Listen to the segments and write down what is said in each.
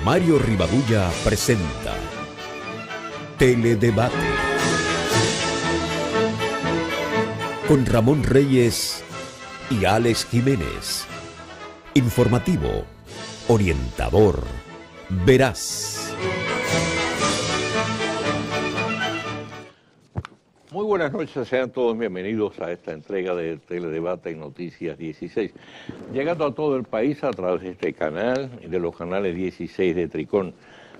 Mario Rivadulla presenta Teledebate con Ramón Reyes y Alex Jiménez. Informativo, orientador, veraz. Muy buenas noches, sean todos bienvenidos a esta entrega de Teledebate en Noticias 16. Llegando a todo el país a través de este canal y de los canales 16 de Tricón,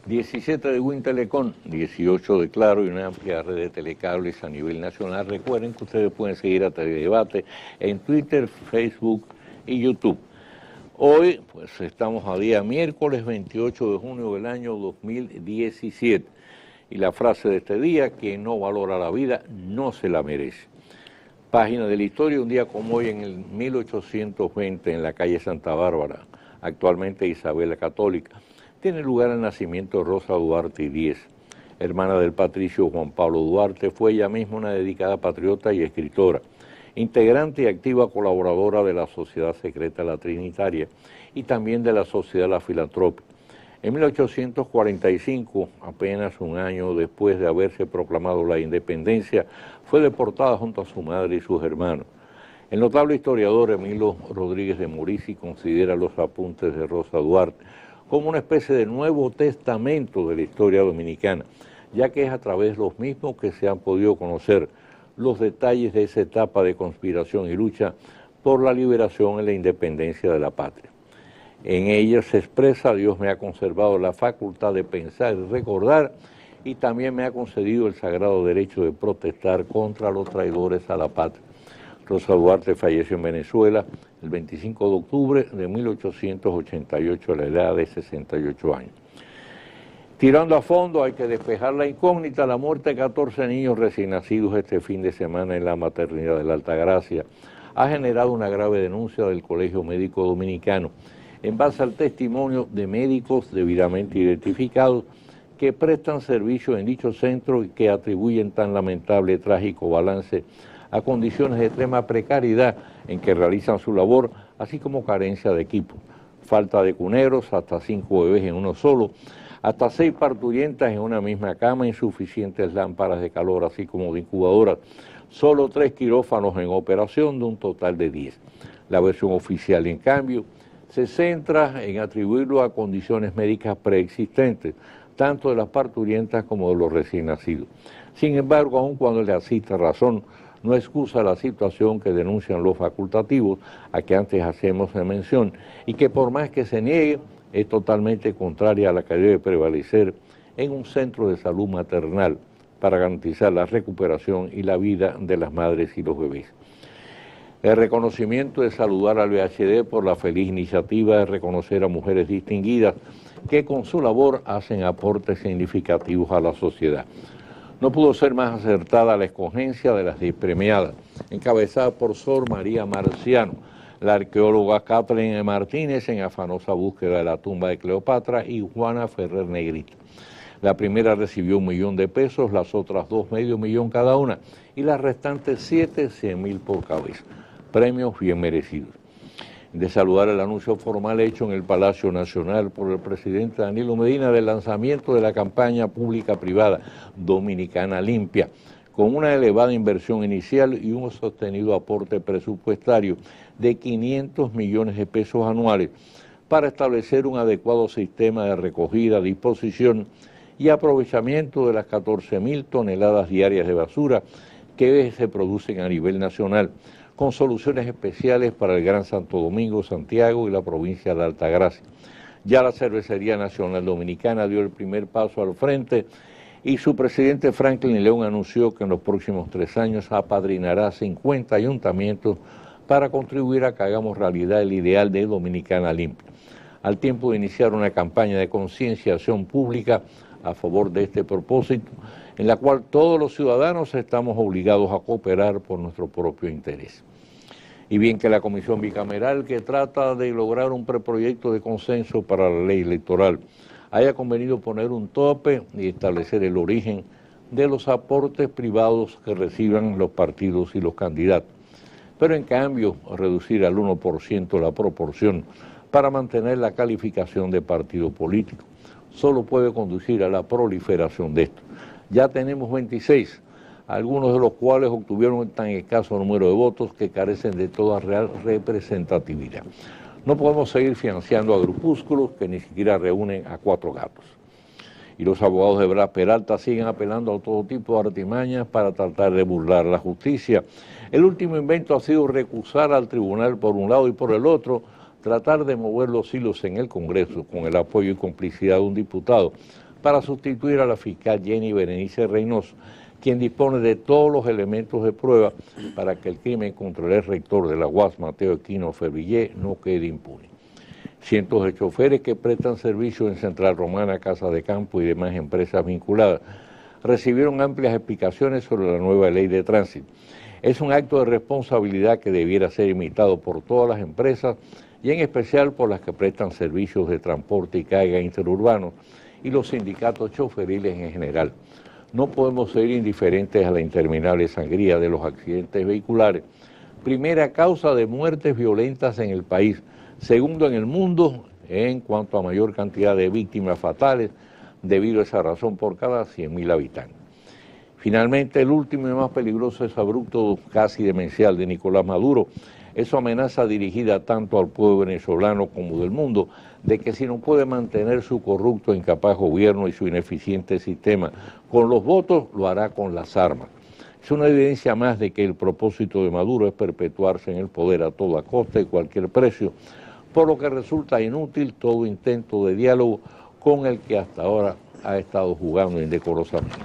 17 de Wintelecom, 18 de Claro y una amplia red de telecables a nivel nacional. Recuerden que ustedes pueden seguir a Teledebate en Twitter, Facebook y YouTube. Hoy, pues estamos a día miércoles 28 de junio del año 2017. Y la frase de este día: quien no valora la vida no se la merece. Página de la historia, un día como hoy en el 1820 en la calle Santa Bárbara, actualmente Isabel la Católica, tiene lugar el nacimiento de Rosa Duarte y Díez, hermana del patricio Juan Pablo Duarte. Fue ella misma una dedicada patriota y escritora, integrante y activa colaboradora de la Sociedad Secreta La Trinitaria y también de la Sociedad La Filantrópica. En 1845, apenas un año después de haberse proclamado la independencia, fue deportada junto a su madre y sus hermanos. El notable historiador Emilio Rodríguez de Murici considera los apuntes de Rosa Duarte como una especie de Nuevo Testamento de la historia dominicana, ya que es a través de los mismos que se han podido conocer los detalles de esa etapa de conspiración y lucha por la liberación y la independencia de la patria. En ella se expresa: Dios me ha conservado la facultad de pensar y recordar, y también me ha concedido el sagrado derecho de protestar contra los traidores a la patria. Rosa Duarte falleció en Venezuela el 25 de octubre de 1888 a la edad de 68 años. Tirando a fondo, hay que despejar la incógnita: la muerte de 14 niños recién nacidos este fin de semana en la maternidad de la Altagracia ha generado una grave denuncia del Colegio Médico Dominicano, en base al testimonio de médicos debidamente identificados que prestan servicio en dicho centro y que atribuyen tan lamentable y trágico balance a condiciones de extrema precariedad en que realizan su labor, así como carencia de equipo, falta de cuneros, hasta 5 bebés en uno solo, hasta 6 parturientas en una misma cama, insuficientes lámparas de calor, así como de incubadoras, solo 3 quirófanos en operación de un total de 10. La versión oficial, en cambio, se centra en atribuirlo a condiciones médicas preexistentes, tanto de las parturientas como de los recién nacidos. Sin embargo, aun cuando le asiste razón, no excusa la situación que denuncian los facultativos, a que antes hacemos mención, y que por más que se niegue, es totalmente contraria a la que debe prevalecer en un centro de salud maternal para garantizar la recuperación y la vida de las madres y los bebés. El reconocimiento es saludar al VHD por la feliz iniciativa de reconocer a mujeres distinguidas que con su labor hacen aportes significativos a la sociedad. No pudo ser más acertada la escogencia de las 10 premiadas, encabezada por Sor María Marciano, la arqueóloga Kathleen Martínez en afanosa búsqueda de la tumba de Cleopatra, y Juana Ferrer Negrita. La primera recibió $1.000.000, las otras 2 $500,000 cada una, y las restantes 7 $100,000 por cabeza. Premios bien merecidos. De saludar el anuncio formal hecho en el Palacio Nacional por el presidente Danilo Medina del lanzamiento de la campaña pública-privada Dominicana Limpia, con una elevada inversión inicial y un sostenido aporte presupuestario de 500 millones de pesos anuales para establecer un adecuado sistema de recogida, disposición y aprovechamiento de las 14.000 toneladas diarias de basura que se producen a nivel nacional, con soluciones especiales para el Gran Santo Domingo, Santiago y la provincia de Altagracia. Ya la Cervecería Nacional Dominicana dio el primer paso al frente y su presidente Franklin León anunció que en los próximos 3 años apadrinará 50 ayuntamientos para contribuir a que hagamos realidad el ideal de Dominicana Limpia, al tiempo de iniciar una campaña de concienciación pública a favor de este propósito, en la cual todos los ciudadanos estamos obligados a cooperar por nuestro propio interés. Y bien que la comisión bicameral, que trata de lograr un preproyecto de consenso para la ley electoral, haya convenido poner un tope y establecer el origen de los aportes privados que reciban los partidos y los candidatos, pero en cambio reducir al 1% la proporción para mantener la calificación de partido político, solo puede conducir a la proliferación de esto. Ya tenemos 26, algunos de los cuales obtuvieron tan escaso número de votos que carecen de toda real representatividad. No podemos seguir financiando a grupúsculos que ni siquiera reúnen a 4 gatos. Y los abogados de Blas Peralta siguen apelando a todo tipo de artimañas para tratar de burlar la justicia. El último invento ha sido recusar al tribunal por un lado y por el otro, tratar de mover los hilos en el Congreso con el apoyo y complicidad de un diputado para sustituir a la fiscal Jenny Berenice Reynoso, quien dispone de todos los elementos de prueba para que el crimen contra el rector de la UAS, Mateo Equino Fervillé, no quede impune. Cientos de choferes que prestan servicio en Central Romana, Casa de Campo y demás empresas vinculadas recibieron amplias explicaciones sobre la nueva ley de tránsito. Es un acto de responsabilidad que debiera ser imitado por todas las empresas y en especial por las que prestan servicios de transporte y carga interurbanos y los sindicatos choferiles en general. No podemos ser indiferentes a la interminable sangría de los accidentes vehiculares, primera causa de muertes violentas en el país, segundo en el mundo en cuanto a mayor cantidad de víctimas fatales, debido a esa razón por cada 100.000 habitantes. Finalmente, el último y más peligroso es abrupto casi demencial de Nicolás Maduro. Es su amenaza dirigida tanto al pueblo venezolano como del mundo, de que si no puede mantener su corrupto e incapaz gobierno y su ineficiente sistema con los votos, lo hará con las armas. Es una evidencia más de que el propósito de Maduro es perpetuarse en el poder a toda costa y cualquier precio, por lo que resulta inútil todo intento de diálogo con el que hasta ahora ha estado jugando indecorosamente.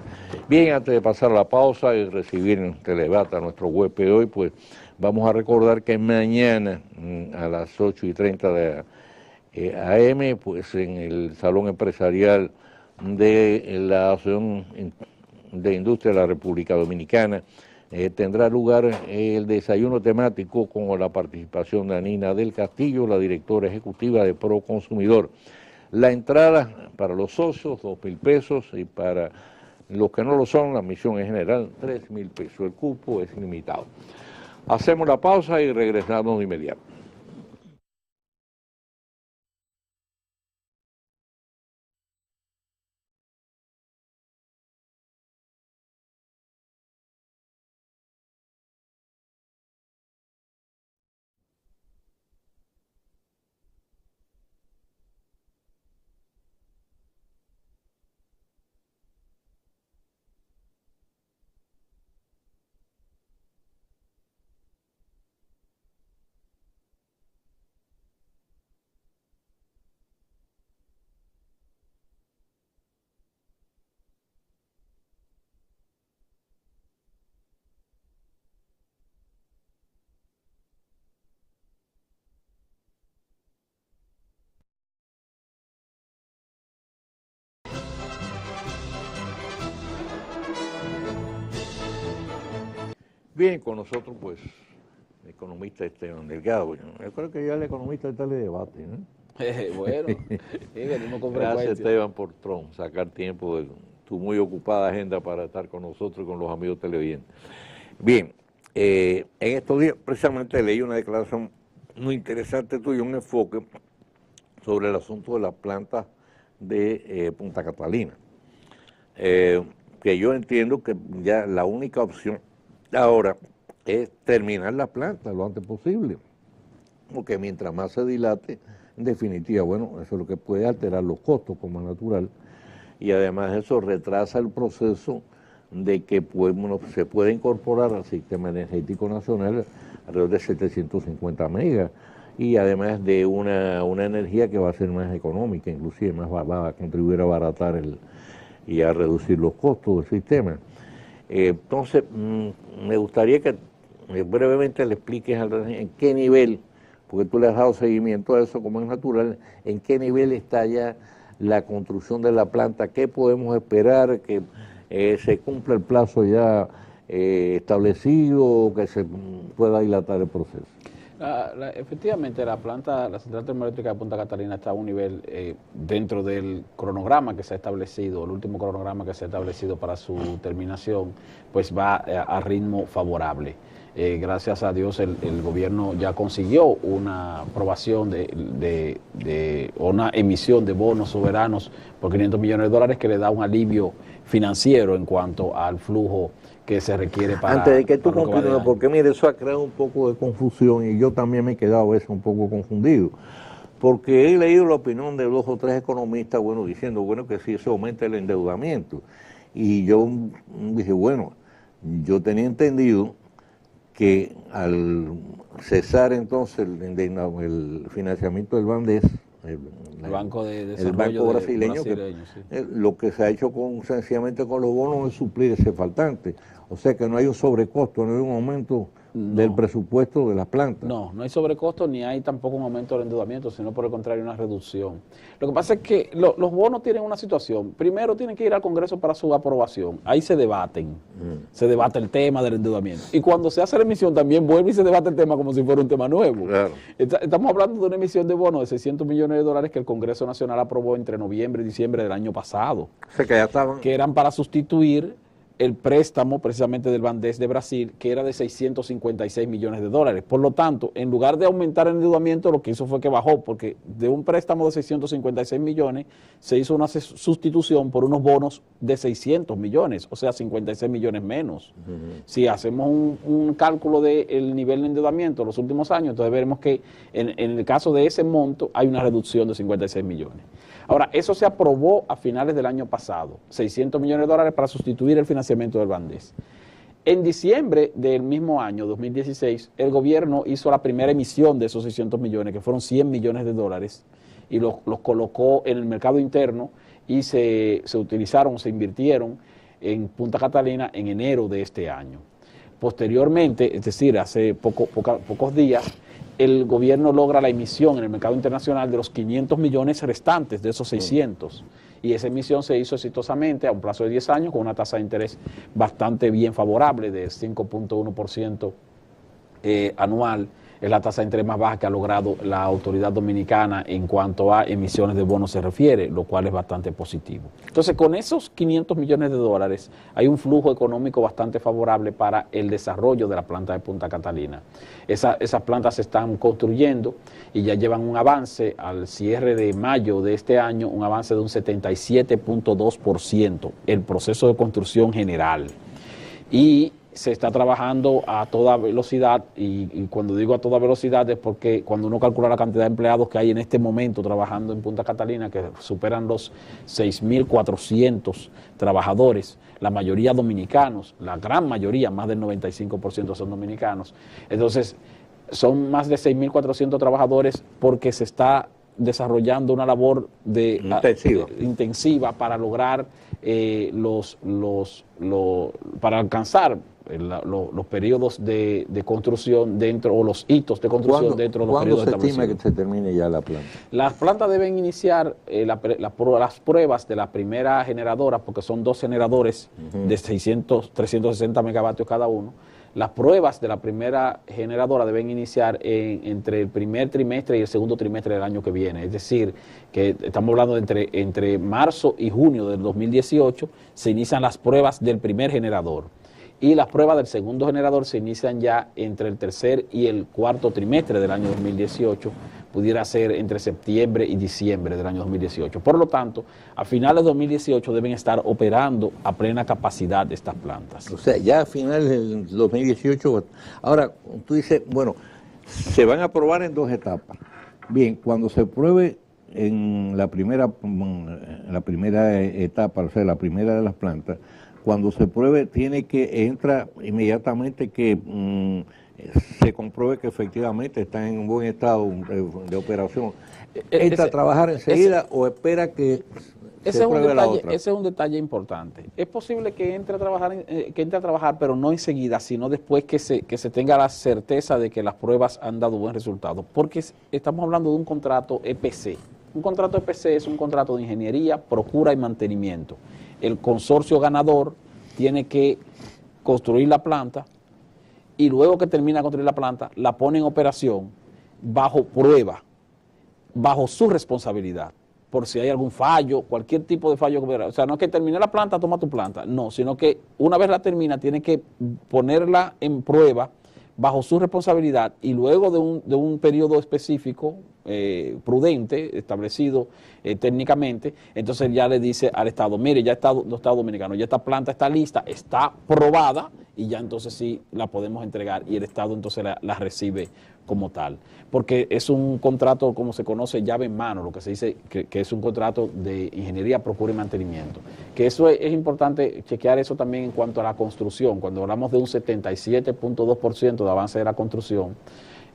Bien, antes de pasar a la pausa y recibir en Teledebate a nuestro huésped de hoy, pues vamos a recordar que mañana a las 8:30 de AM, pues en el Salón Empresarial de la Asociación de Industria de la República Dominicana, tendrá lugar el desayuno temático con la participación de Anina del Castillo, la directora ejecutiva de Proconsumidor. La entrada para los socios, 2.000 pesos, y para los que no lo son, la admisión en general, 3.000 pesos. El cupo es limitado. Hacemos la pausa y regresamos de inmediato. Bien, con nosotros, pues, el economista Esteban Delgado. Yo creo que ya el economista está en el debate, ¿no? Bueno, venimos con Gracias, Esteban, por sacar tiempo de tu muy ocupada agenda para estar con nosotros y con los amigos televidentes. Bien, en estos días precisamente leí una declaración muy interesante tuya, un enfoque sobre el asunto de las plantas de Punta Catalina, que yo entiendo que ya la única opción ahora es terminar la planta lo antes posible, porque mientras más se dilate, en definitiva, bueno, eso es lo que puede alterar los costos como es natural, y además eso retrasa el proceso de que pues, bueno, se puede incorporar al sistema energético nacional alrededor de 750 megas, y además de una energía que va a ser más económica, inclusive más va a contribuir a abaratar y a reducir los costos del sistema. Entonces, me gustaría que brevemente le expliques en qué nivel, porque tú le has dado seguimiento a eso como es natural, en qué nivel está ya la construcción de la planta, qué podemos esperar, que se cumpla el plazo ya establecido, que se pueda dilatar el proceso. Efectivamente, la central termoeléctrica de Punta Catalina está a un nivel dentro del cronograma que se ha establecido, el último cronograma que se ha establecido para su terminación, pues va a ritmo favorable. Gracias a Dios el gobierno ya consiguió una aprobación una emisión de bonos soberanos por 500 millones de dólares que le da un alivio financiero en cuanto al flujo que se requiere para... Antes de que tú para lo que va de continúes, año. porque mire, eso ha creado un poco de confusión y yo también me he quedado a veces un poco confundido. Porque he leído la opinión de 2 o 3 economistas, bueno, diciendo, bueno, que si eso aumenta el endeudamiento. Y yo dije, bueno, yo tenía entendido que al cesar entonces el financiamiento del Bandes, El Banco de el Desarrollo banco brasileño, sí. lo que se ha hecho sencillamente con los bonos es suplir ese faltante. O sea que no hay un sobrecosto, no hay un aumento del presupuesto de las plantas. No hay sobrecosto ni hay tampoco un aumento del endeudamiento, sino por el contrario una reducción. Lo que pasa es que los bonos tienen una situación. Primero tienen que ir al Congreso para su aprobación. Ahí se debaten. Se debate el tema del endeudamiento. Y cuando se hace la emisión también vuelve y se debate el tema como si fuera un tema nuevo. Claro. Estamos hablando de una emisión de bonos de 600 millones de dólares que el Congreso Nacional aprobó entre noviembre y diciembre del año pasado. O sea que ya estaban... Que eran para sustituir el préstamo precisamente del Bandes de Brasil, que era de 656 millones de dólares. Por lo tanto, en lugar de aumentar el endeudamiento, lo que hizo fue que bajó, porque de un préstamo de 656 millones se hizo una sustitución por unos bonos de 600 millones, o sea, 56 millones menos. Si hacemos un cálculo del nivel de endeudamiento en los últimos años, entonces veremos que en el caso de ese monto hay una reducción de 56 millones. Ahora, eso se aprobó a finales del año pasado, 600 millones de dólares para sustituir el financiamiento del Bandes. En diciembre del mismo año, 2016, el gobierno hizo la primera emisión de esos 600 millones, que fueron 100 millones de dólares, y los colocó en el mercado interno y se utilizaron, se invirtieron en Punta Catalina en enero de este año. Posteriormente, es decir, hace pocos días, el gobierno logra la emisión en el mercado internacional de los 500 millones restantes de esos 600. Y esa emisión se hizo exitosamente a un plazo de 10 años con una tasa de interés bastante bien favorable de 5.1% anual. Es la tasa de interés más baja que ha logrado la autoridad dominicana en cuanto a emisiones de bonos se refiere, lo cual es bastante positivo. Entonces, con esos 500 millones de dólares hay un flujo económico bastante favorable para el desarrollo de la planta de Punta Catalina. Esas plantas se están construyendo y ya llevan un avance al cierre de mayo de este año, un avance de un 77.2%, el proceso de construcción general. Y se está trabajando a toda velocidad, y cuando digo a toda velocidad es porque cuando uno calcula la cantidad de empleados que hay en este momento trabajando en Punta Catalina, que superan los 6.400 trabajadores, la mayoría dominicanos, la gran mayoría, más del 95% son dominicanos. Entonces, son más de 6.400 trabajadores porque se está desarrollando una labor intensiva para lograr para alcanzar los periodos de construcción dentro, o los hitos de construcción dentro de los periodos establecidos. ¿Cuándo se estima que se termine ya la planta? Las plantas deben iniciar las pruebas de la primera generadora, porque son 2 generadores de 360 megavatios cada uno. Las pruebas de la primera generadora deben iniciar entre el primer trimestre y el segundo trimestre del año que viene. Es decir, que estamos hablando de entre marzo y junio del 2018 se inician las pruebas del primer generador. Y las pruebas del segundo generador se inician ya entre el tercer y el cuarto trimestre del año 2018, pudiera ser entre septiembre y diciembre del año 2018. Por lo tanto, a finales de 2018 deben estar operando a plena capacidad de estas plantas. O sea, ya a finales del 2018, ahora tú dices, bueno, se van a probar en 2 etapas. Bien, cuando se pruebe en la primera etapa, o sea, la primera de las plantas, cuando se pruebe entra inmediatamente que se compruebe que efectivamente están en un buen estado de operación. ¿Entra a trabajar enseguida o espera que se pruebe la otra? Ese es un detalle importante. Es posible que entre a trabajar, pero no enseguida, sino después que se tenga la certeza de que las pruebas han dado buen resultado. Porque estamos hablando de un contrato EPC. Un contrato EPC es un contrato de ingeniería, procura y mantenimiento. El consorcio ganador tiene que construir la planta y luego que termina de construir la planta, la pone en operación bajo prueba, bajo su responsabilidad, por si hay algún fallo, cualquier tipo de fallo. O sea, no es que termine la planta, toma tu planta, no, sino que una vez la termina, tiene que ponerla en prueba bajo su responsabilidad y luego de un periodo específico, prudente, establecido técnicamente, entonces ya le dice al Estado, mire, ya está, los Estados Dominicanos, ya esta planta está lista, está probada y ya entonces sí la podemos entregar y el Estado entonces la recibe como tal. Porque es un contrato, como se conoce, llave en mano, lo que se dice que es un contrato de ingeniería, procura y mantenimiento. Que eso es importante chequear eso también en cuanto a la construcción. Cuando hablamos de un 77.2% de avance de la construcción,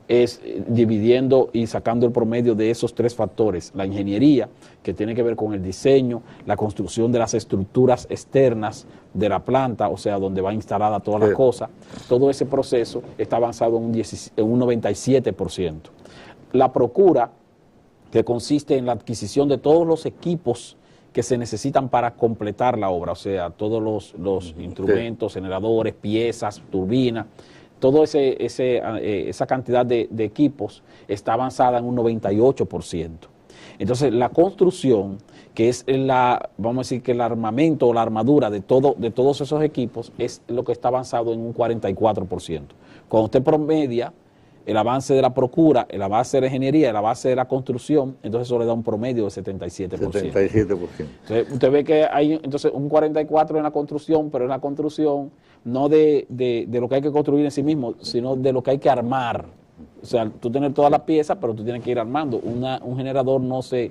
es dividiendo y sacando el promedio de esos tres factores: la ingeniería, que tiene que ver con el diseño, la construcción de las estructuras externas de la planta, o sea, donde va instalada toda la cosa, todo ese proceso está avanzado en un 97%. La procura, que consiste en la adquisición de todos los equipos que se necesitan para completar la obra, o sea, todos los instrumentos, generadores, piezas, turbinas, toda esa cantidad de equipos está avanzada en un 98%. Entonces, la construcción, que es vamos a decir que el armamento o la armadura de todos esos equipos, es lo que está avanzado en un 44%. Cuando usted promedia el avance de la procura, el avance de la ingeniería, el avance de la construcción, entonces eso le da un promedio de 77%. 77%. Entonces, usted ve que hay entonces un 44% en la construcción, pero en la construcción no de lo que hay que construir en sí mismo, sino de lo que hay que armar. O sea, tú tienes todas las piezas, pero tú tienes que ir armando. Un generador no se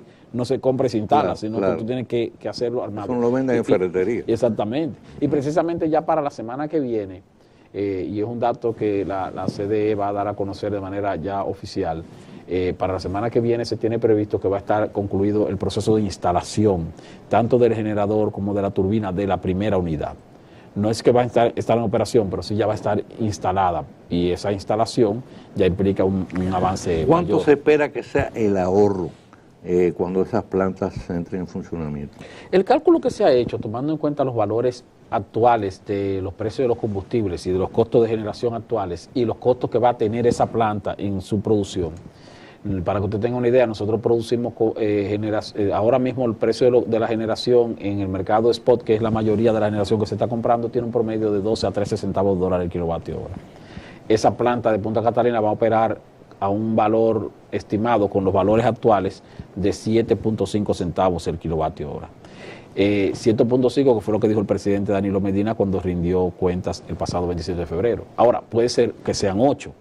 compra y se instala, sino que tú tienes que hacerlo armado. Eso lo venden en ferretería. Exactamente. Y precisamente ya para la semana que viene, y es un dato que la CDE va a dar a conocer de manera ya oficial, para la semana que viene se tiene previsto que va a estar concluido el proceso de instalación, tanto del generador como de la turbina de la primera unidad. No es que va a estar en operación, pero sí ya va a estar instalada, y esa instalación ya implica un avance ¿Cuánto mayor. se espera que sea el ahorro cuando esas plantas entren en funcionamiento? El cálculo que se ha hecho, tomando en cuenta los valores actuales de los precios de los combustibles y de los costos de generación actuales y los costos que va a tener esa planta en su producción, para que usted tenga una idea, nosotros producimos ahora mismo el precio de la generación en el mercado spot, que es la mayoría de la generación que se está comprando, tiene un promedio de 12 a 13 centavos de dólar el kilovatio hora. Esa planta de Punta Catalina va a operar a un valor estimado con los valores actuales de 7.5 centavos el kilovatio hora. 7.5, que fue lo que dijo el presidente Danilo Medina cuando rindió cuentas el pasado 27 de febrero. Ahora, puede ser que sean 8.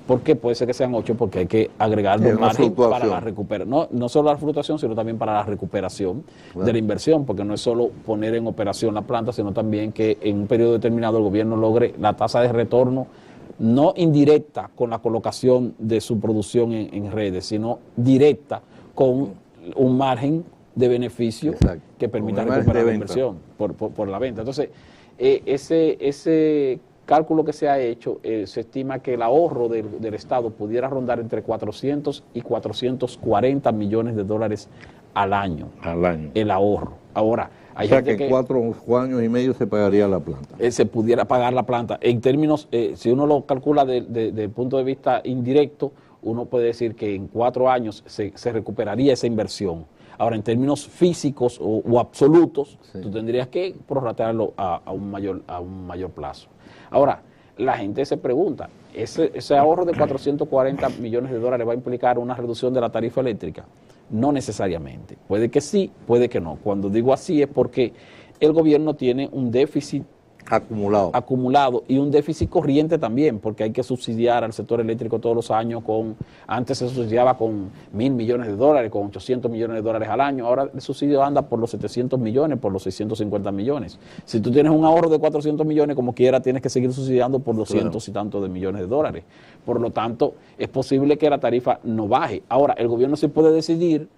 ¿Por qué puede ser que sean 8? Porque hay que agregar los margen para la recuperación. No solo la fluctuación, sino también para la recuperación de la inversión, porque no es solo poner en operación la planta, sino también que en un periodo determinado el gobierno logre la tasa de retorno, no indirecta con la colocación de su producción en redes, sino directa con un margen de beneficio que permita recuperar la inversión por la venta. Entonces, ese cálculo que se ha hecho, se estima que el ahorro del Estado pudiera rondar entre 400 y 440 millones de dólares al año. Al año. El ahorro. Ahora, hay o sea gente que en 4 años y medio se pagaría la planta. Se pudiera pagar la planta. En términos, si uno lo calcula desde el punto de vista indirecto, uno puede decir que en 4 años se recuperaría esa inversión. Ahora, en términos físicos o absolutos, tú tendrías que prorratearlo a un mayor plazo. Ahora, la gente se pregunta, ¿ese ahorro de 440 millones de dólares va a implicar una reducción de la tarifa eléctrica? No necesariamente. Puede que sí, puede que no. Cuando digo así es porque el gobierno tiene un déficit acumulado y un déficit corriente también, porque hay que subsidiar al sector eléctrico todos los años antes se subsidiaba con 1.000 millones de dólares, con 800 millones de dólares al año, ahora el subsidio anda por los 700 millones, por los 650 millones. Si tú tienes un ahorro de 400 millones, como quiera, tienes que seguir subsidiando por 200 y tantos de millones de dólares. Por lo tanto, es posible que la tarifa no baje. Ahora, el gobierno sí puede decir,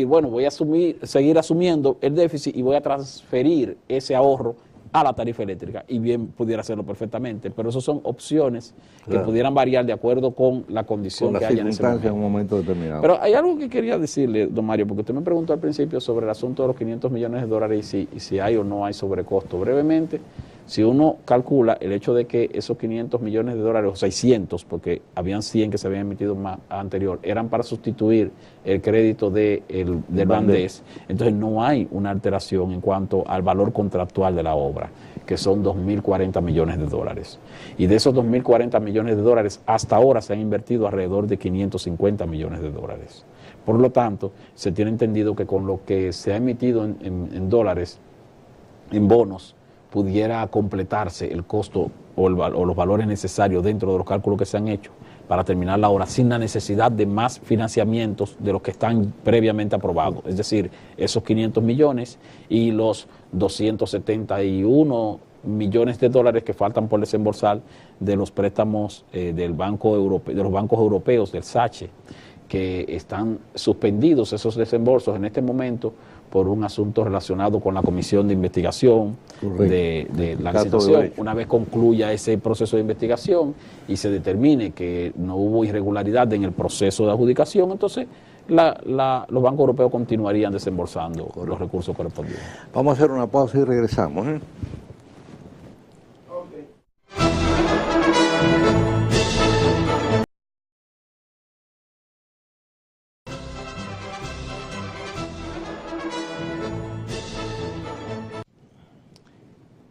bueno, voy a seguir asumiendo el déficit y voy a transferir ese ahorro a la tarifa eléctrica, y bien pudiera hacerlo perfectamente, pero esas son opciones que pudieran variar de acuerdo con la condición que haya en ese momento. En un momento determinado. Pero hay algo que quería decirle, don Mario, porque usted me preguntó al principio sobre el asunto de los 500 millones de dólares y si hay o no hay sobrecosto. Brevemente, si uno calcula el hecho de que esos 500 millones de dólares, o 600, porque habían 100 que se habían emitido más anterior, eran para sustituir el crédito del Bandés, entonces no hay una alteración en cuanto al valor contractual de la obra. que son 2.040 millones de dólares. Y de esos 2.040 millones de dólares, hasta ahora se han invertido alrededor de 550 millones de dólares. Por lo tanto, se tiene entendido que con lo que se ha emitido en dólares, en bonos, pudiera completarse el costo o los valores necesarios dentro de los cálculos que se han hecho para terminar la obra sin la necesidad de más financiamientos de los que están previamente aprobados. Es decir, esos 500 millones y los 271 millones de dólares que faltan por desembolsar de los préstamos del Banco Europeo, de los bancos europeos, del SACE, que están suspendidos esos desembolsos en este momento por un asunto relacionado con la comisión de investigación de la licitación. Una vez concluya ese proceso de investigación y se determine que no hubo irregularidad en el proceso de adjudicación, entonces los bancos europeos continuarían desembolsando los recursos correspondientes. Vamos a hacer una pausa y regresamos.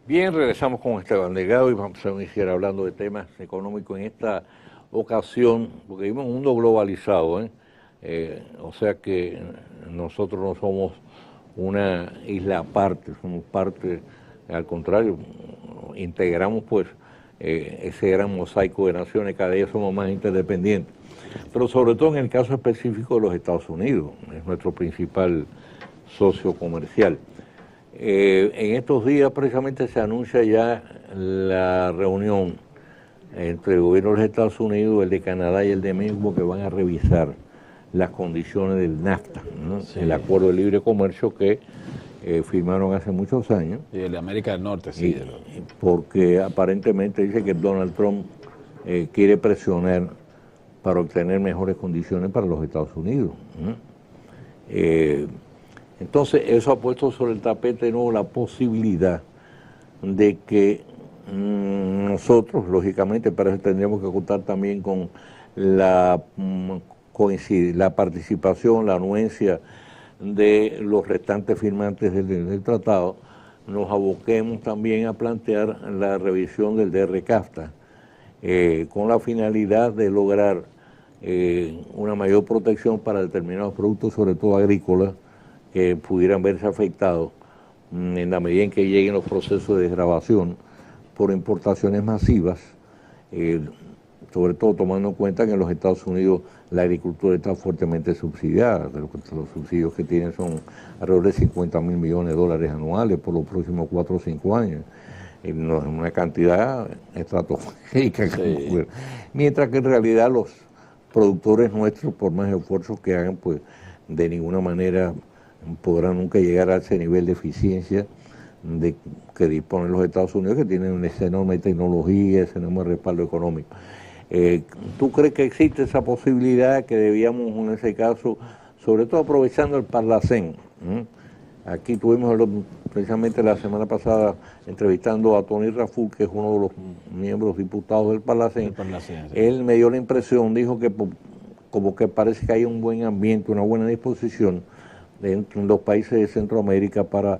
Bien, regresamos con Esteban Delgado y vamos a iniciar hablando de temas económicos en esta ocasión, porque vivimos en un mundo globalizado, o sea que nosotros no somos una isla aparte, somos parte, al contrario, integramos pues ese gran mosaico de naciones, cada día somos más interdependientes, pero sobre todo en el caso específico de los Estados Unidos, es nuestro principal socio comercial. En estos días precisamente se anuncia ya la reunión entre el gobierno de los Estados Unidos, el de Canadá y el de México, que van a revisar las condiciones del NAFTA, ¿no? Sí. El acuerdo de libre comercio que firmaron hace muchos años. Y el de América del Norte, sí. Porque aparentemente dice que Donald Trump quiere presionar para obtener mejores condiciones para los Estados Unidos, ¿no? Entonces, eso ha puesto sobre el tapete de nuevo la posibilidad de que nosotros, lógicamente, para eso tendríamos que contar también con la participación, la anuencia de los restantes firmantes del tratado, nos aboquemos también a plantear la revisión del DR-CAFTA, con la finalidad de lograr una mayor protección para determinados productos, sobre todo agrícolas, que pudieran verse afectados en la medida en que lleguen los procesos de desgravación por importaciones masivas, sobre todo tomando en cuenta que en los Estados Unidos la agricultura está fuertemente subsidiada. Los subsidios que tienen son alrededor de 50.000 millones de dólares anuales por los próximos 4 o 5 años. Una cantidad estratosférica. Sí. Mientras que en realidad los productores nuestros, por más esfuerzos que hagan, pues de ninguna manera podrán nunca llegar a ese nivel de eficiencia que disponen los Estados Unidos, que tienen esa enorme tecnología, ese enorme respaldo económico. ¿Tú crees que existe esa posibilidad que debíamos, en ese caso, sobre todo aprovechando el Parlacén? Aquí tuvimos precisamente la semana pasada entrevistando a Tony Raful, que es uno de los miembros diputados del Parlacén. Sí. Él me dio la impresión, dijo que como que parece que hay un buen ambiente, una buena disposición en los países de Centroamérica para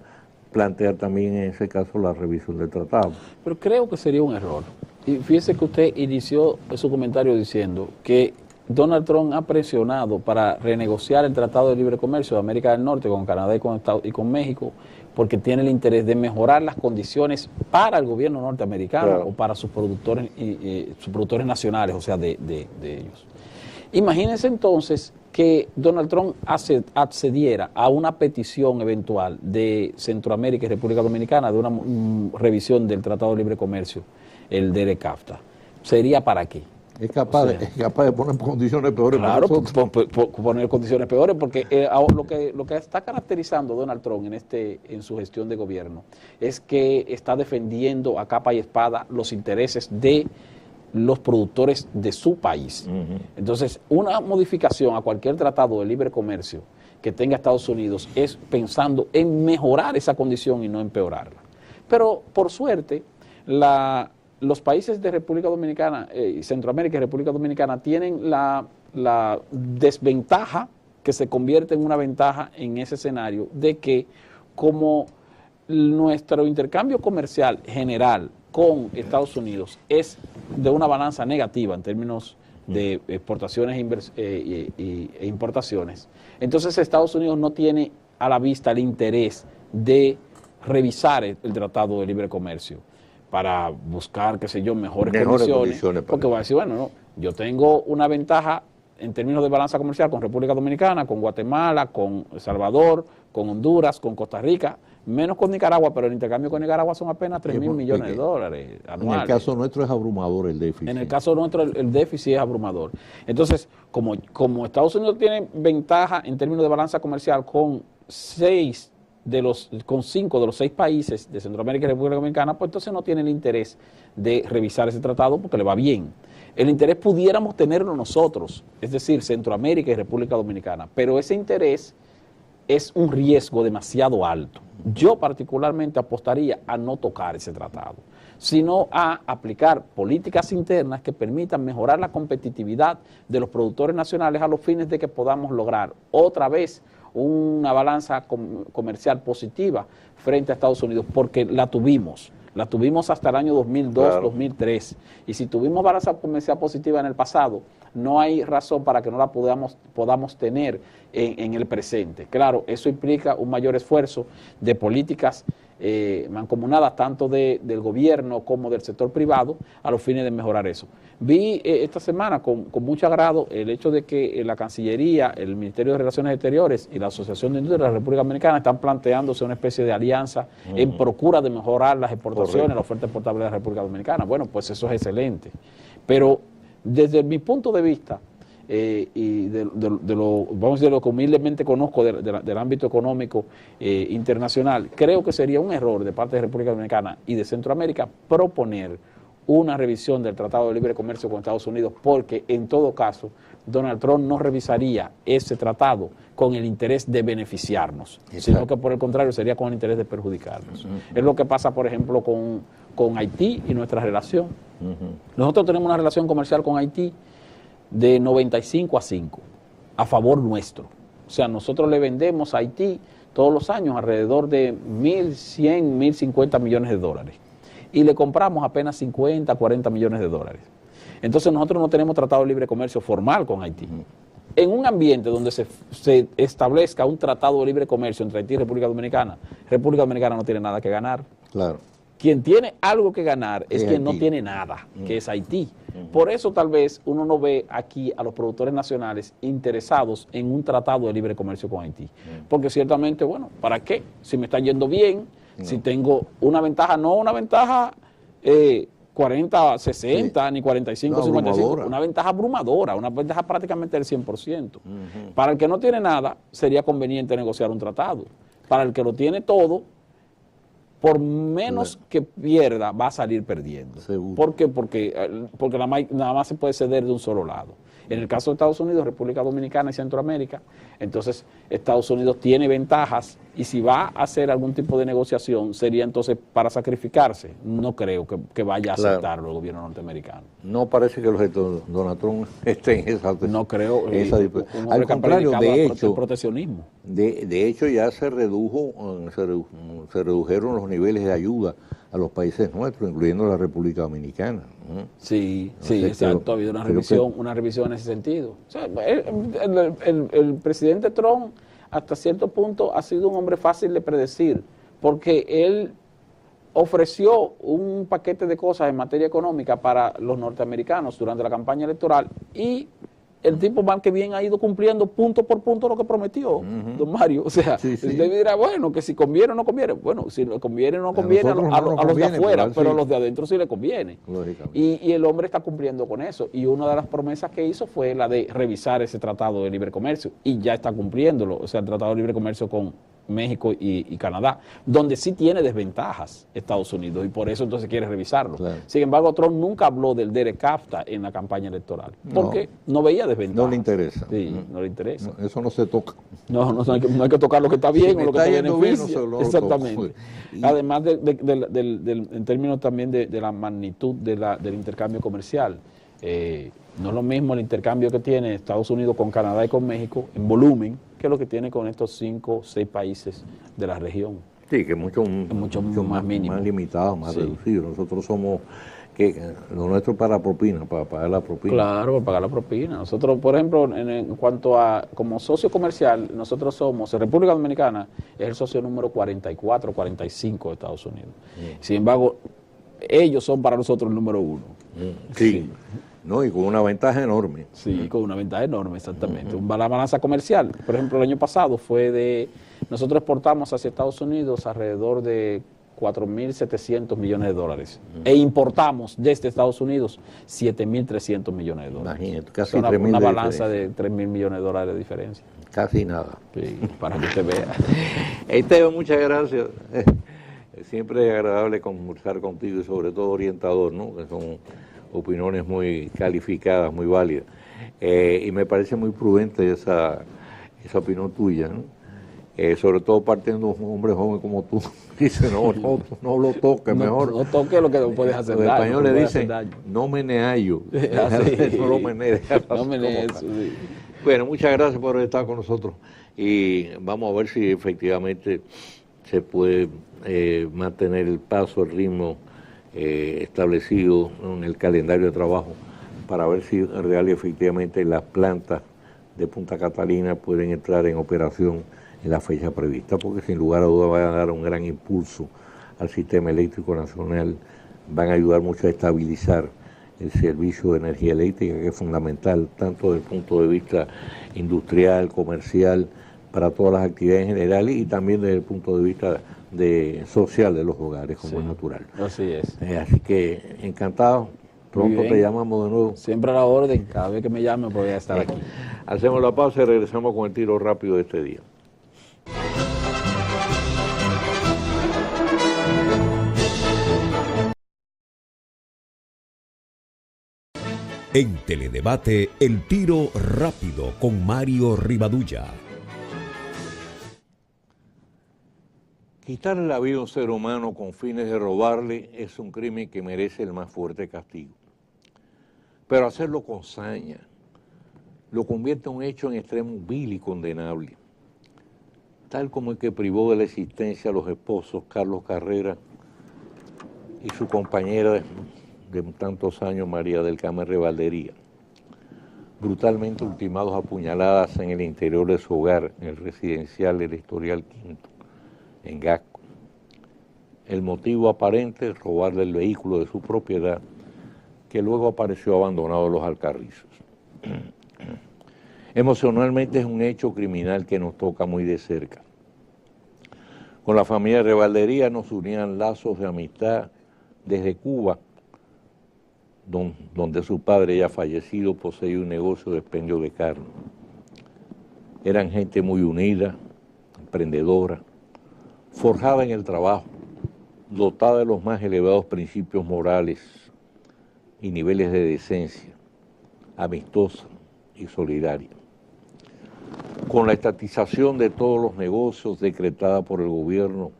plantear también en ese caso la revisión del tratado. Pero creo que sería un error. Y fíjese que usted inició su comentario diciendo que Donald Trump ha presionado para renegociar el Tratado de Libre Comercio de América del Norte con Canadá y con México, porque tiene el interés de mejorar las condiciones para el gobierno norteamericano, claro, o para sus productores nacionales, o sea, de ellos. Imagínense entonces que Donald Trump accediera a una petición eventual de Centroamérica y República Dominicana de una revisión del Tratado de Libre Comercio, el DR-CAFTA. ¿Sería para qué? Es capaz de poner condiciones peores. Claro, poner condiciones peores, porque lo que está caracterizando a Donald Trump en su gestión de gobierno es que está defendiendo a capa y espada los intereses de los productores de su país. Entonces, una modificación a cualquier tratado de libre comercio que tenga Estados Unidos es pensando en mejorar esa condición y no empeorarla. Pero, por suerte, los países de República Dominicana, Centroamérica y República Dominicana tienen la desventaja, que se convierte en una ventaja en ese escenario, de que como nuestro intercambio comercial general con Estados Unidos es de una balanza negativa en términos de exportaciones e importaciones. Entonces Estados Unidos no tiene a la vista el interés de revisar el Tratado de Libre Comercio para buscar, qué sé yo, mejores condiciones porque va a decir, bueno, no, yo tengo una ventaja en términos de balanza comercial con República Dominicana, con Guatemala, con El Salvador, con Honduras, con Costa Rica, menos con Nicaragua, pero el intercambio con Nicaragua son apenas 3.000 millones de dólares anuales. En el caso nuestro es abrumador el déficit. En el caso nuestro el déficit es abrumador. Entonces, como Estados Unidos tiene ventaja en términos de balanza comercial con 5 de los 6 países de Centroamérica y República Dominicana, pues entonces no tiene el interés de revisar ese tratado porque le va bien. El interés pudiéramos tenerlo nosotros, es decir, Centroamérica y República Dominicana, pero ese interés es un riesgo demasiado alto. Yo particularmente apostaría a no tocar ese tratado, sino a aplicar políticas internas que permitan mejorar la competitividad de los productores nacionales a los fines de que podamos lograr otra vez una balanza comercial positiva frente a Estados Unidos, porque la tuvimos hasta el año 2002, claro. 2003, y si tuvimos balanza comercial positiva en el pasado, no hay razón para que no la podamos tener en el presente. Claro, eso implica un mayor esfuerzo de políticas mancomunadas tanto del gobierno como del sector privado a los fines de mejorar eso. Vi esta semana con mucho agrado el hecho de que la Cancillería, el Ministerio de Relaciones Exteriores y la Asociación de Industria de la República Dominicana están planteándose una especie de alianza en procura de mejorar las exportaciones, la oferta exportable de la República Dominicana. Bueno, pues eso es excelente. Pero desde mi punto de vista, y vamos a decir, lo que humildemente conozco del ámbito económico internacional, creo que sería un error de parte de República Dominicana y de Centroamérica proponer una revisión del Tratado de Libre Comercio con Estados Unidos, porque en todo caso Donald Trump no revisaría ese tratado con el interés de beneficiarnos, sino que por el contrario sería con el interés de perjudicarnos. Es lo que pasa, por ejemplo, con Haití y nuestra relación. Nosotros tenemos una relación comercial con Haití de 95-5, a favor nuestro. O sea, nosotros le vendemos a Haití todos los años alrededor de 1.100, 1.050 millones de dólares. Y le compramos apenas 50, 40 millones de dólares. Entonces nosotros no tenemos tratado de libre comercio formal con Haití. En un ambiente donde se establezca un tratado de libre comercio entre Haití y República Dominicana no tiene nada que ganar. Claro. Quien tiene algo que ganar es quien no tiene nada, que es Haití. Por eso tal vez uno no ve aquí a los productores nacionales interesados en un tratado de libre comercio con Haití. Porque ciertamente, bueno, ¿para qué? Si me está yendo bien, si tengo una ventaja, no una ventaja 40, 60, ni 45, 55, una ventaja abrumadora, una ventaja prácticamente del 100%. Para el que no tiene nada, sería conveniente negociar un tratado. Para el que lo tiene todo, por menos que pierda, va a salir perdiendo. ¿Por qué? Porque nada más se puede ceder de un solo lado. En el caso de Estados Unidos, República Dominicana y Centroamérica, entonces Estados Unidos tiene ventajas y si va a hacer algún tipo de negociación sería entonces para sacrificarse. No creo que vaya a aceptarlo el gobierno norteamericano. No parece que los de Donald Trump estén en esa... No creo. Al contrario, de hecho, el proteccionismo. De hecho ya se redujeron los niveles de ayuda a los países nuestros, incluyendo la República Dominicana. Sí, exacto, ha habido una revisión en ese sentido. O sea, el presidente Trump hasta cierto punto ha sido un hombre fácil de predecir, porque él ofreció un paquete de cosas en materia económica para los norteamericanos durante la campaña electoral y el tipo mal que bien ha ido cumpliendo punto por punto lo que prometió, don Mario. O sea, usted dirá, bueno, que si conviene o no conviene. Bueno, si le conviene o no conviene a los de afuera, pero a los de adentro sí le conviene. Y el hombre está cumpliendo con eso. Y una de las promesas que hizo fue la de revisar ese tratado de libre comercio. Y ya está cumpliéndolo. O sea, el tratado de libre comercio con México y Canadá, donde sí tiene desventajas Estados Unidos y por eso entonces quiere revisarlo. Claro. Sin embargo, Trump nunca habló del DERECAFTA en la campaña electoral, porque no veía desventajas. No le interesa. Sí, no le interesa. No, eso no se toca. No hay que tocar lo que está bien o lo que te beneficia. Exactamente. Además en términos también de la magnitud del intercambio comercial. No es lo mismo el intercambio que tiene Estados Unidos con Canadá y con México en volumen que lo que tiene con estos 5 o 6 países de la región. Sí, que mucho más mínimo. Más limitado, más Sí. reducido. Nosotros somos, que lo nuestro para propina, para pagar la propina. Claro, para pagar la propina. Nosotros, por ejemplo, en cuanto a como socio comercial, nosotros somos, en República Dominicana, es el socio número 44, 45 de Estados Unidos. Sin embargo, ellos son para nosotros el número 1. Sí. No, y con una ventaja enorme. Sí, con una ventaja enorme, exactamente. La balanza comercial, por ejemplo, el año pasado nosotros exportamos hacia Estados Unidos alrededor de 4.700 millones de dólares e importamos desde Estados Unidos 7.300 millones de dólares. Imagínate, casi una 3.000 de balanza diferencia. de 3.000 millones de dólares de diferencia. Casi nada. Sí, para que usted vea. Esteban, muchas gracias. Siempre es agradable conversar contigo y sobre todo orientador, ¿no? Que son opiniones muy calificadas, muy válidas. Y me parece muy prudente esa opinión tuya, ¿no? Sobre todo partiendo de un hombre joven como tú. Dice, no lo toques, mejor. No toque lo que no puedes hacer Los daño. españoles dicen, no meneallo. No lo menees. No menees eso, sí. Bueno, muchas gracias por estar con nosotros y vamos a ver si efectivamente se puede mantener el paso, el ritmo establecido en el calendario de trabajo para ver si real y efectivamente las plantas de Punta Catalina pueden entrar en operación en la fecha prevista, porque sin lugar a dudas van a dar un gran impulso al sistema eléctrico nacional, van a ayudar mucho a estabilizar el servicio de energía eléctrica, que es fundamental tanto desde el punto de vista industrial, comercial, para todas las actividades en general y también desde el punto de vista social de los hogares, como es natural. Así es. Así que encantado, pronto te llamamos de nuevo. Siempre a la orden, cada vez que me llamen voy a estar aquí. Hacemos la pausa y regresamos con el tiro rápido de este día. En Teledebate, el tiro rápido con Mario Rivadulla. Quitarle la vida a un ser humano con fines de robarle es un crimen que merece el más fuerte castigo. Pero hacerlo con saña lo convierte en un hecho en extremo vil y condenable, tal como el que privó de la existencia a los esposos Carlos Carrera y su compañera de tantos años, María del Carmen Revaldería, brutalmente ultimados a puñaladas en el interior de su hogar, en el residencial del Escorial Quinto, en Gasco. El motivo aparente, robarle el vehículo de su propiedad, que luego apareció abandonado en los Alcarrizos. Emocionalmente es un hecho criminal que nos toca muy de cerca. Con la familia de Revaldería nos unían lazos de amistad desde Cuba, donde su padre ya fallecido poseía un negocio de expendio de carne. Eran gente muy unida, emprendedora, forjada en el trabajo, dotada de los más elevados principios morales y niveles de decencia, amistosa y solidaria. Con la estatización de todos los negocios decretada por el gobierno,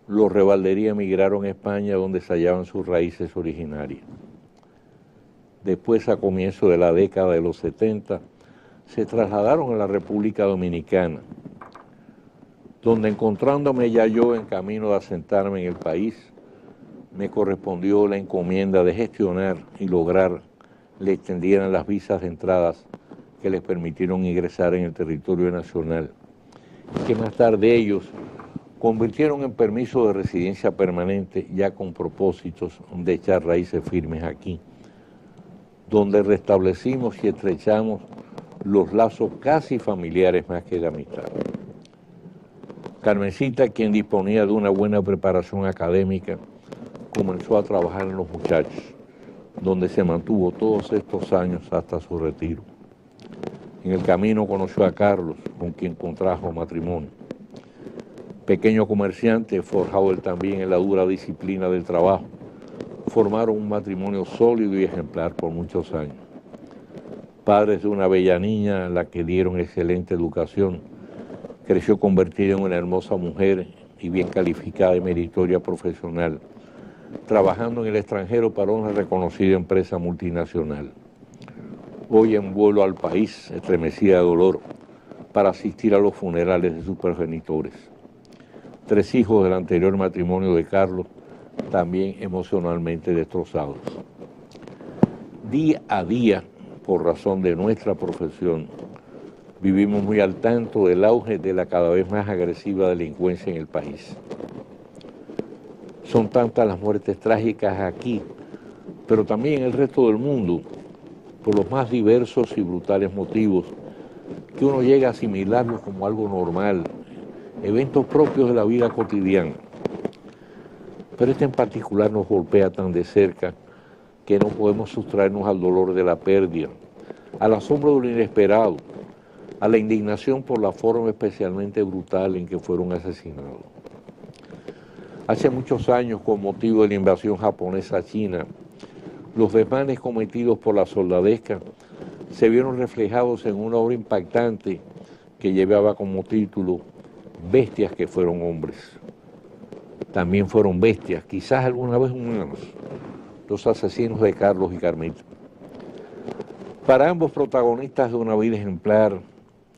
los Revaldería emigraron a España, donde se hallaban sus raíces originarias. Después, a comienzos de la década de los 70, se trasladaron a la República Dominicana, donde encontrándome ya yo en camino de asentarme en el país, me correspondió la encomienda de gestionar y lograr le extendieran las visas de entradas que les permitieron ingresar en el territorio nacional, y que más tarde ellos convirtieron en permiso de residencia permanente, ya con propósitos de echar raíces firmes aquí, donde restablecimos y estrechamos los lazos casi familiares más que de amistad. Carmencita, quien disponía de una buena preparación académica, comenzó a trabajar en los muchachos, donde se mantuvo todos estos años hasta su retiro. En el camino conoció a Carlos, con quien contrajo matrimonio. Pequeño comerciante, forjado él también en la dura disciplina del trabajo, formaron un matrimonio sólido y ejemplar por muchos años. Padres de una bella niña a la que dieron excelente educación, creció convertida en una hermosa mujer y bien calificada y meritoria profesional, trabajando en el extranjero para una reconocida empresa multinacional. Hoy en vuelo al país, estremecida de dolor, para asistir a los funerales de sus progenitores. 3 hijos del anterior matrimonio de Carlos, también emocionalmente destrozados. Día a día, por razón de nuestra profesión, vivimos muy al tanto del auge de la cada vez más agresiva delincuencia en el país. Son tantas las muertes trágicas aquí, pero también en el resto del mundo, por los más diversos y brutales motivos, que uno llega a asimilarlos como algo normal, eventos propios de la vida cotidiana. Pero este en particular nos golpea tan de cerca que no podemos sustraernos al dolor de la pérdida, al asombro de lo inesperado, a la indignación por la forma especialmente brutal en que fueron asesinados. Hace muchos años, con motivo de la invasión japonesa a China, los desmanes cometidos por la soldadesca se vieron reflejados en una obra impactante que llevaba como título Bestias que fueron hombres. También fueron bestias, quizás alguna vez humanos, los asesinos de Carlos y Carmita. Para ambos protagonistas de una vida ejemplar,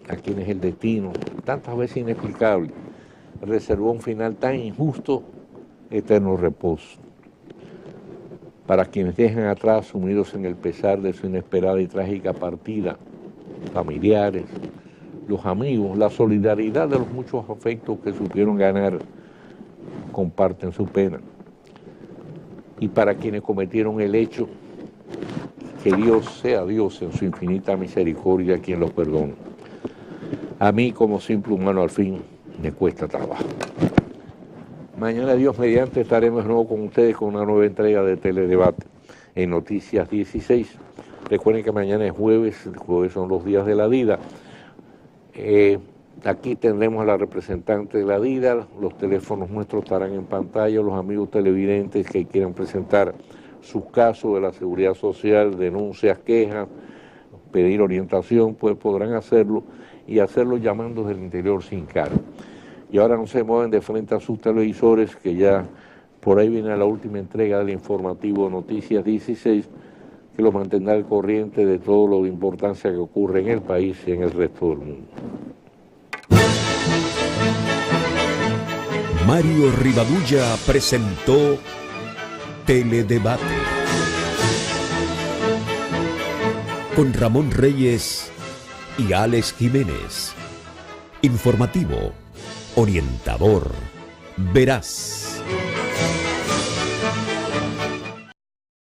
a quienes el destino, tantas veces inexplicable, reservó un final tan injusto, eterno reposo. Para quienes dejan atrás, sumidos en el pesar de su inesperada y trágica partida, familiares, los amigos, la solidaridad de los muchos afectos que supieron ganar, comparten su pena. Y para quienes cometieron el hecho, que Dios sea Dios en su infinita misericordia quien los perdone. A mí, como simple humano, al fin, me cuesta trabajo. Mañana, Dios mediante, estaremos de nuevo con ustedes con una nueva entrega de Teledebate en Noticias 16. Recuerden que mañana es jueves son los días de la DIDA. Aquí tendremos a la representante de la DIDA, los teléfonos nuestros estarán en pantalla, los amigos televidentes que quieran presentar sus casos de la seguridad social, denuncias, quejas, pedir orientación, pues podrán hacerlo y hacerlo llamando desde el interior sin cargo. Y ahora no se mueven de frente a sus televisores, que ya por ahí viene la última entrega del informativo Noticias 16, que los mantendrá al corriente de todo lo de importancia que ocurre en el país y en el resto del mundo. Mario Rivadulla presentó Teledebate con Ramón Reyes y Alex Jiménez. Informativo, orientador, veraz.